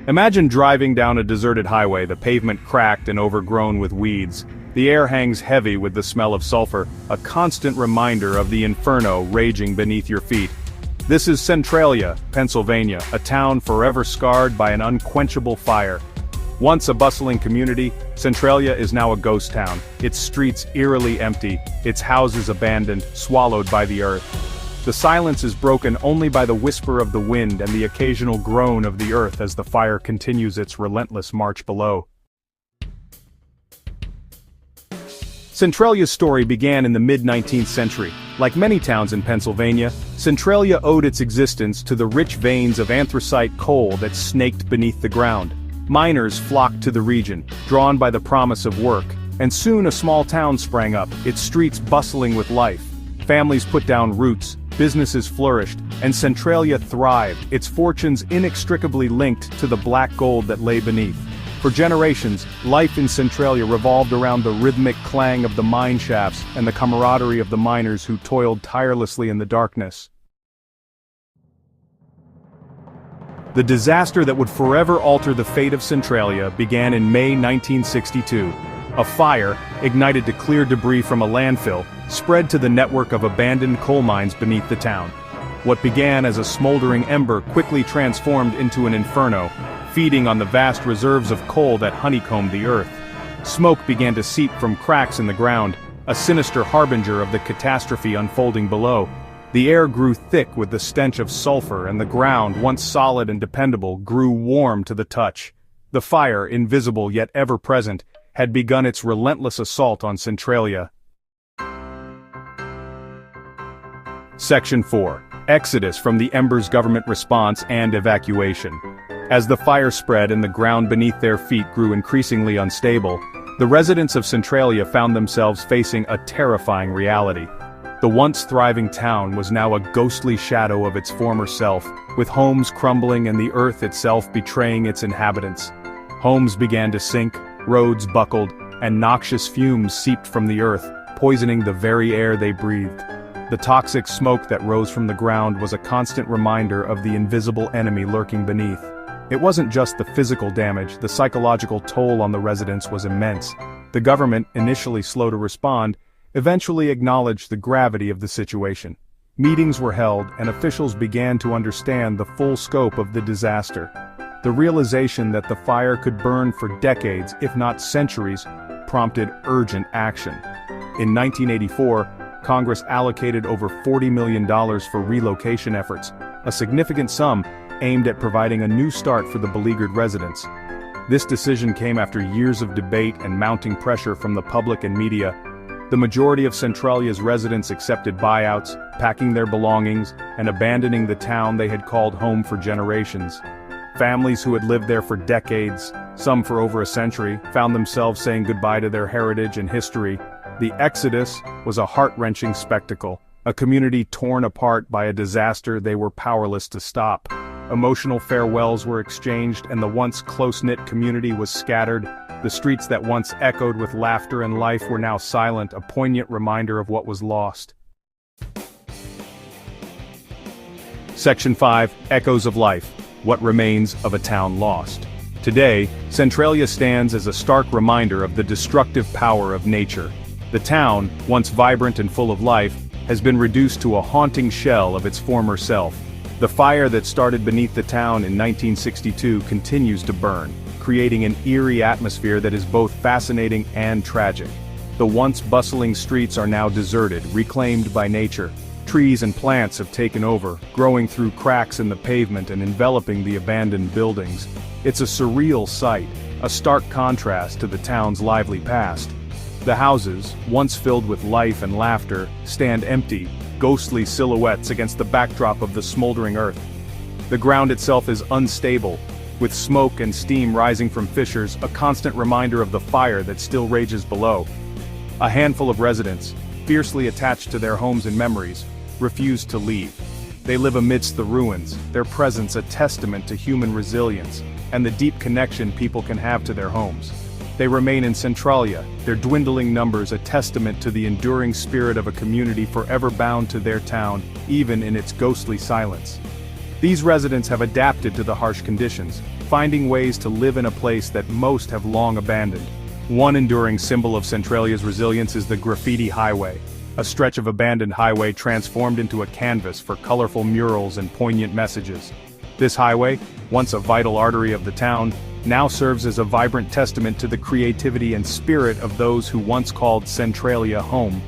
Imagine driving down a deserted highway, the pavement cracked and overgrown with weeds. The air hangs heavy with the smell of sulfur, a constant reminder of the inferno raging beneath your feet. This is Centralia, Pennsylvania, a town forever scarred by an unquenchable fire. Once a bustling community, Centralia is now a ghost town, its streets eerily empty, its houses abandoned, swallowed by the earth. The silence is broken only by the whisper of the wind and the occasional groan of the earth as the fire continues its relentless march below. Centralia's story began in the mid-19th century. Like many towns in Pennsylvania, Centralia owed its existence to the rich veins of anthracite coal that snaked beneath the ground. Miners flocked to the region, drawn by the promise of work, and soon a small town sprang up, its streets bustling with life. Families put down roots, businesses flourished, and Centralia thrived, its fortunes inextricably linked to the black gold that lay beneath. For generations, life in Centralia revolved around the rhythmic clang of the mine shafts and the camaraderie of the miners who toiled tirelessly in the darkness. The disaster that would forever alter the fate of Centralia began in May 1962. A fire, ignited to clear debris from a landfill, spread to the network of abandoned coal mines beneath the town. What began as a smoldering ember quickly transformed into an inferno, feeding on the vast reserves of coal that honeycombed the earth. Smoke began to seep from cracks in the ground, a sinister harbinger of the catastrophe unfolding below. The air grew thick with the stench of sulfur, and the ground, once solid and dependable, grew warm to the touch. The fire, invisible yet ever present, had begun its relentless assault on Centralia. Section 4. Exodus from the embers, government response and evacuation. As the fire spread and the ground beneath their feet grew increasingly unstable, the residents of Centralia found themselves facing a terrifying reality. The once thriving town was now a ghostly shadow of its former self, with homes crumbling and the earth itself betraying its inhabitants. Homes began to sink, roads buckled, and noxious fumes seeped from the earth, poisoning the very air they breathed. The toxic smoke that rose from the ground was a constant reminder of the invisible enemy lurking beneath. It wasn't just the physical damage, the psychological toll on the residents was immense. The government, initially slow to respond, eventually acknowledged the gravity of the situation. Meetings were held, and officials began to understand the full scope of the disaster. The realization that the fire could burn for decades, if not centuries, prompted urgent action. In 1984, Congress allocated over $40 million for relocation efforts, a significant sum aimed at providing a new start for the beleaguered residents. This decision came after years of debate and mounting pressure from the public and media. The majority of Centralia's residents accepted buyouts, packing their belongings, and abandoning the town they had called home for generations. Families who had lived there for decades, some for over a century, found themselves saying goodbye to their heritage and history. The exodus was a heart-wrenching spectacle, a community torn apart by a disaster they were powerless to stop. Emotional farewells were exchanged, and the once close-knit community was scattered. The streets that once echoed with laughter and life were now silent, a poignant reminder of what was lost. Section 5. Echoes of Life. What remains of a town lost? Today, Centralia stands as a stark reminder of the destructive power of nature. The town, once vibrant and full of life, has been reduced to a haunting shell of its former self. The fire that started beneath the town in 1962 continues to burn, creating an eerie atmosphere that is both fascinating and tragic. The once bustling streets are now deserted, reclaimed by nature. Trees and plants have taken over, growing through cracks in the pavement and enveloping the abandoned buildings. It's a surreal sight, a stark contrast to the town's lively past. The houses, once filled with life and laughter, stand empty, ghostly silhouettes against the backdrop of the smoldering earth. The ground itself is unstable, with smoke and steam rising from fissures, a constant reminder of the fire that still rages below. A handful of residents, fiercely attached to their homes and memories, refuse to leave. They live amidst the ruins, their presence a testament to human resilience, and the deep connection people can have to their homes. They remain in Centralia, their dwindling numbers a testament to the enduring spirit of a community forever bound to their town, even in its ghostly silence. These residents have adapted to the harsh conditions, finding ways to live in a place that most have long abandoned. One enduring symbol of Centralia's resilience is the graffiti highway, a stretch of abandoned highway transformed into a canvas for colorful murals and poignant messages. This highway, once a vital artery of the town, now serves as a vibrant testament to the creativity and spirit of those who once called Centralia home.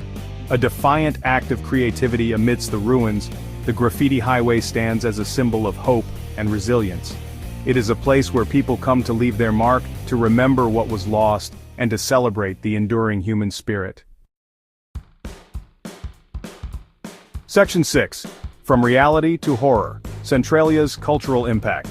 A defiant act of creativity amidst the ruins, the graffiti highway stands as a symbol of hope and resilience. It is a place where people come to leave their mark, to remember what was lost, and to celebrate the enduring human spirit. Section 6. From Reality to Horror, Centralia's Cultural Impact.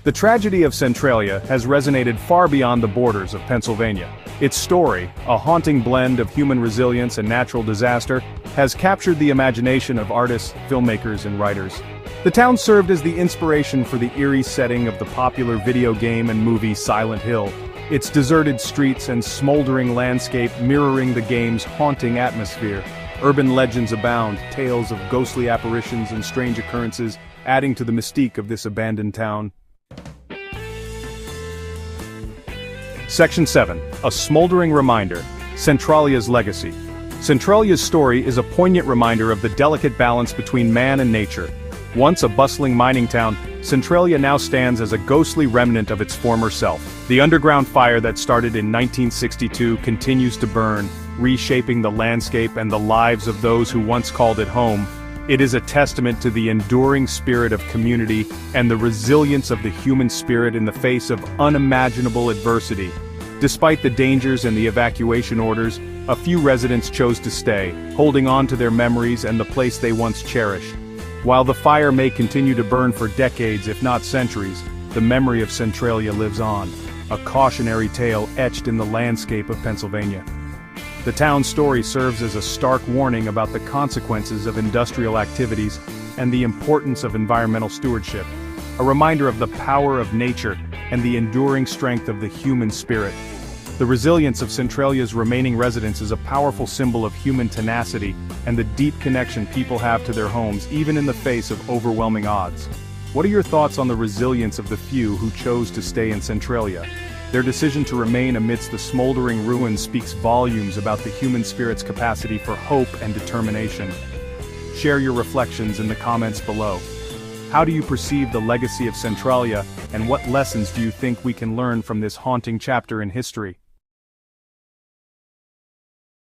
The tragedy of Centralia has resonated far beyond the borders of Pennsylvania. Its story, a haunting blend of human resilience and natural disaster, has captured the imagination of artists, filmmakers, and writers. The town served as the inspiration for the eerie setting of the popular video game and movie Silent Hill, its deserted streets and smoldering landscape mirroring the game's haunting atmosphere. Urban legends abound, tales of ghostly apparitions and strange occurrences, adding to the mystique of this abandoned town. Section 7. A smoldering reminder, Centralia's legacy. Centralia's story is a poignant reminder of the delicate balance between man and nature. Once a bustling mining town, Centralia now stands as a ghostly remnant of its former self. The underground fire that started in 1962 continues to burn, reshaping the landscape and the lives of those who once called it home. It is a testament to the enduring spirit of community and the resilience of the human spirit in the face of unimaginable adversity. Despite the dangers and the evacuation orders, a few residents chose to stay, holding on to their memories and the place they once cherished. While the fire may continue to burn for decades if not centuries, the memory of Centralia lives on, a cautionary tale etched in the landscape of Pennsylvania. The town's story serves as a stark warning about the consequences of industrial activities and the importance of environmental stewardship, a reminder of the power of nature and the enduring strength of the human spirit. The resilience of Centralia's remaining residents is a powerful symbol of human tenacity and the deep connection people have to their homes even in the face of overwhelming odds. What are your thoughts on the resilience of the few who chose to stay in Centralia? Their decision to remain amidst the smoldering ruins speaks volumes about the human spirit's capacity for hope and determination. Share your reflections in the comments below. How do you perceive the legacy of Centralia, and what lessons do you think we can learn from this haunting chapter in history?